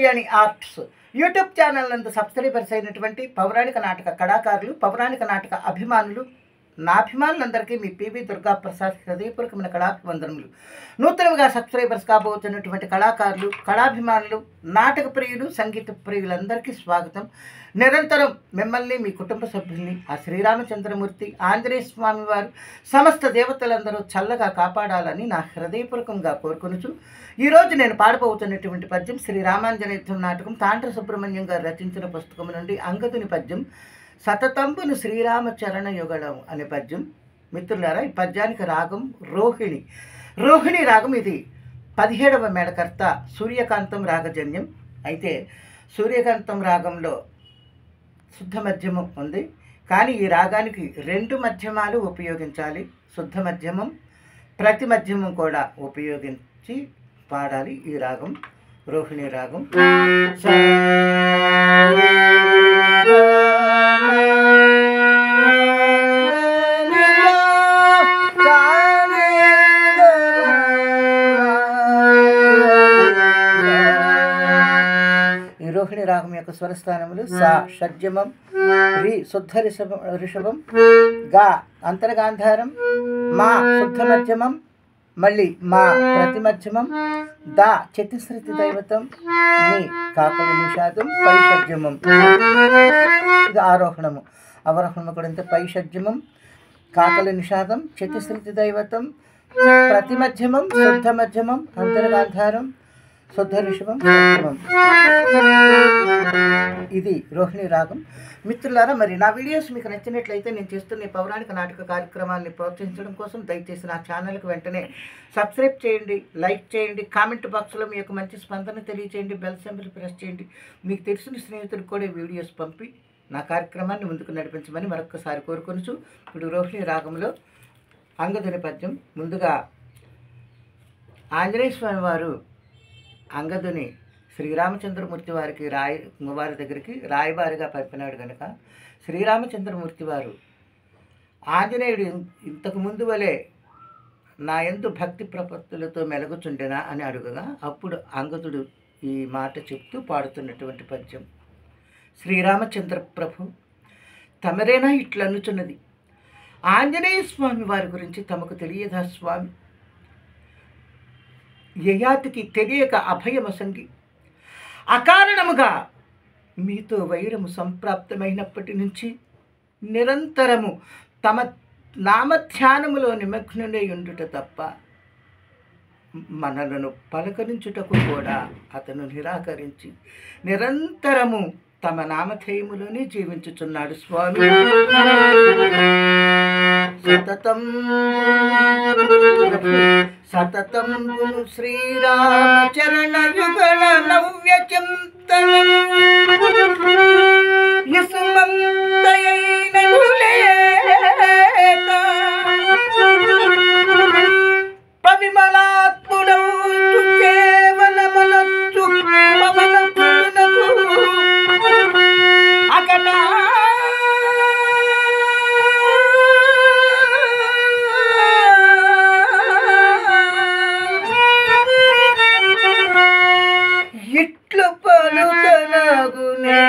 Kalyani arts YouTube channel నందు subscribers అయినటువంటి పౌరాణిక నాటక కళాకారులు, పౌరాణిక నాటక అభిమానులు, నా అభిమానులందరికీ మీ పివి దుర్గా ప్రసాద్ హృదయపూర్వకమైన కళాభివందనములు. నూతనంగా సబ్స్క్రైబర్స్ కాబోతున్నటువంటి కళాకారులు, కళాభిమానులు, నాటక ప్రియులు, సంగీత ప్రియులందరికీ స్వాగతం. నిరంతరం మిమ్మల్ని, మీ కుటుంబ సభ్యుల్ని ఆ శ్రీరామచంద్రమూర్తి, ఆంజనేయ స్వామి వారు, సమస్త దేవతలందరూ చల్లగా కాపాడాలని నా హృదయపూర్వకంగా కోరుకొనుచు ఈరోజు నేను పాడబోతున్నటువంటి పద్యం శ్రీరామాంజనేయ నాటకం తాండ్ర సుబ్రహ్మణ్యం గారు రచించిన పుస్తకం నుండి అంగదుని పద్యం శతతంబును శ్రీరామచరణ యుగళం అనే పద్యం. మిత్రులారా, ఈ పద్యానికి రాగం రోహిణి. రోహిణి రాగం ఇది 17వ మేళకర్త సూర్యకాంతం రాగజన్యం. అయితే సూర్యకాంతం రాగంలో శుద్ధ మధ్యమం ఉంది, కానీ ఈ రాగానికి 2 మధ్యమాలు ఉపయోగించాలి. శుద్ధ మధ్యమం, ప్రతి మధ్యమం కూడా ఉపయోగించి పాడాలి. ఈ రాగం రోహిణి రాగం. రోహిణి రాగం యొక్క స్వరస్థానములు సా షడ్జమం, రి శుద్ధ రిషభం, గా అంతర్గాంధారం, మా శుద్ధ మధ్యమం, మళ్ళీ మా ప్రతి మధ్యమం, దా చతుశ్రుతి దైవతం, ని కాకలి నిషాదం, పై షడ్జమం. ఇది ఆరోహణము. అవరోహణము కూడా ఇంత పై షడ్జమం, కాకలి నిషాదం, చతుశ్రుతి దైవతం, ప్రతి మధ్యమం, శుద్ధ మధ్యమం, అంతర్గాంధారం, శుద్ధ రిషభం, షడ్జమం. ఇది రోహిణి రాగం. మిత్రులారా, మరి నా వీడియోస్ మీకు నచ్చినట్లయితే నేను చేస్తున్న ఈ పౌరాణిక నాటక కార్యక్రమాన్ని ప్రోత్సహించడం కోసం దయచేసి నా ఛానల్కి వెంటనే సబ్స్క్రైబ్ చేయండి, లైక్ చేయండి, కామెంట్ బాక్స్లో మీ యొక్క మంచి స్పందన తెలియచేయండి, బెల్ సింబల్ ప్రెస్ చేయండి. మీకు తెలిసిన స్నేహితులకు కూడా వీడియోస్ పంపి నా కార్యక్రమాన్ని ముందుకు నడిపించమని మరొకసారి కోరుకొనుచు ఇప్పుడు రోహిణి రాగంలో అంగదుని పద్యం. ముందుగా ఆంజనేయ స్వామి వారు అంగదుని శ్రీరామచంద్రమూర్తి వారి దగ్గరికి రాయబారిగా పంపినాడు కనుక శ్రీరామచంద్రమూర్తి వారు ఆంజనేయుడు ఇంతకు ముందు వలె నా యందు భక్తి ప్రపత్తులతో మెలగుచుండెనా అని అడుగగా అప్పుడు అంగదుడు ఈ మాట చెప్తూ పాడుతున్నటువంటి పద్యం. శ్రీరామచంద్ర ప్రభు తమరేనా ఇట్లనుచున్నది, ఆంజనేయ స్వామి వారి గురించి తమకు తెలియదా స్వామి? యయాతికి తెలియక అభయమసంగి అకారణముగా మీతో వైరము సంప్రాప్తమైనప్పటి నుంచి నిరంతరము తమ నామధ్యానములో నిమగ్నుడై ఉండుట తప్ప మనలను పలకరించుటకు కూడా అతను నిరాకరించి నిరంతరము తమ నామధేయములోనే జీవించుచున్నాడు స్వామి. సతతం శ్రీరామచరణ యుగళ నవ్య చింతనం పవిమలాత్ముడౌ కేవలమనచ్చు పవన అకట ఇట్లు పలుకనగునే